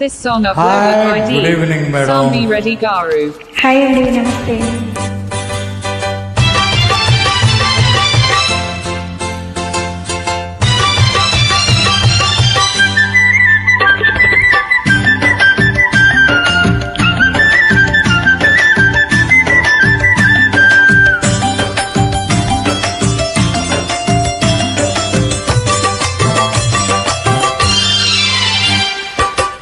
This song uploaded by D. Good evening, madam. Sambi Reddy Garu. Hi అండి, నమస్తే.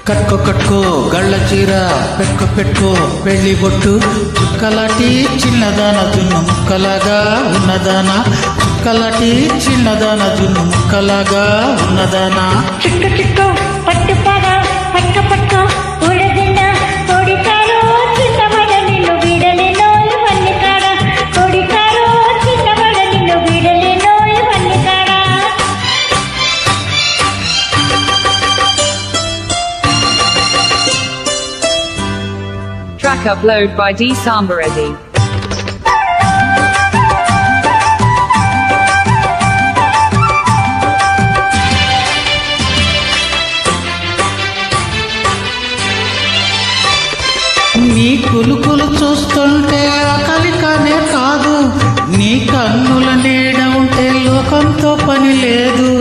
కట్టుకో కట్టుకో గళ్ళ చీర పెట్టుకో పెట్టుకో పెళ్లి బొట్టు చుక్కలాంటి చిన్నదాన జున్ను ముక్కలాగా ఉన్నదానా చుక్కలాంటి చిన్నదాన జున్ను ముక్కలాగా ఉన్నదానా చిక్కు చిక్కు పట్టు పగా పట్ట పట్ట ఉడదిన కొడికారు చిన్నబడ నిన్ను వీడలేనో ఇవన్నీ కాడ కొడికారు చిన్నబడ నిన్ను వీడలేనో ఇవన్నీ కాడ. Track upload by D. Samba Reddy. నీ కులుకులు చూస్తుంటే అకలికనే కాదు నీ కన్నుల నీడ ఉంటే లోకంతో పని లేదు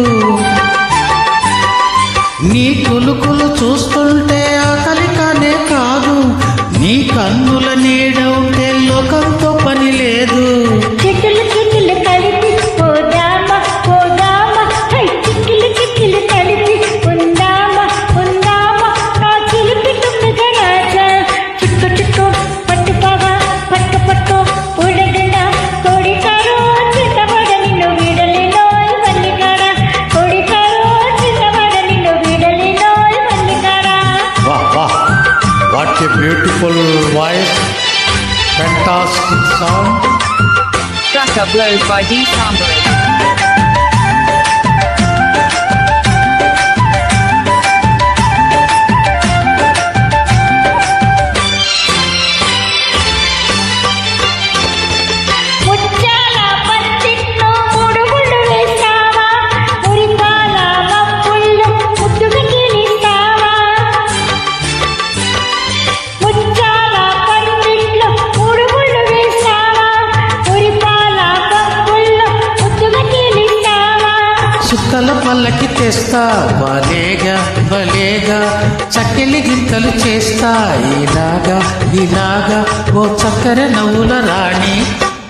నీ కులుకులు చూస్తుంటే అకలికనే కాదు నీ కన్నుల నీడ ఉంటే లోకంతో పని లేదు చిక్కులు చిక్కులు కలిపి పోదామా పోదామా హై చిక్కులు చిక్కులు కలిపి ఉందామా ఉందామా నా చిలిపి తుమ్మిద రాజా చిక్కు చిక్కు పట్టు పగా పట్ట పట్టు ఉడగన కొడికారు చిన్నబడ నిన్ను వీడలేనో ఇవన్నీ కాడ కొడికారు చిన్నబడ నిన్ను వీడలేనో ఇవన్నీ కాడ. వాహ్ వాహ్ what a beautiful voice fantastic sound. Track upload by D. Samba Reddy. ముత్యాల పచ్చిట్లో ముడుగులు వేస్తావా మురిపాల మప్పుల్లో ముద్దుగా కీలిస్తావా ముత్యాల పచ్చిట్లో ముడుగులు వేస్తావా మురిపాల మప్పుల్లో ముద్దుగా కీలిస్తావా. సుక్కల పల్లకి తెస్తా భలేగా భలేగా చక్కెలి గింతలు చేస్తా ఇలాగా ఇలాగా ఓ చక్కెర నవ్వుల రాణి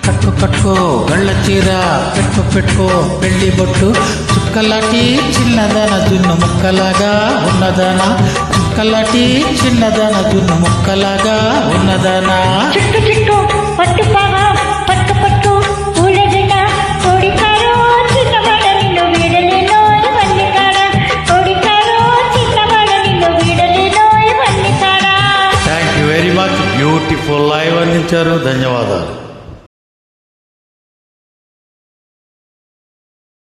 కట్టుకో కట్టుకో గళ్ళ చీర పెట్టుకో పెట్టుకో పెళ్లి బొట్టు చుక్కలాంటి చిన్నదన జున్ను ముక్కలాగా ఉన్నదానా చుక్కలాంటి చిన్నదన జున్ను ముక్కలాగా ఉన్నదానా చిక్కు చిక్కు పట్టు పగా పట్టు పట్టు ఉలగిన కొడికారు చిన్నబడ నిన్ను వీడలేనో ఇవన్నీ కాడ కొడికారు చిన్నబడ నిన్ను వీడలేనో ఇవన్నీ కాడ. Thank you very much beautiful live అందించారు ధన్యవాదాలు.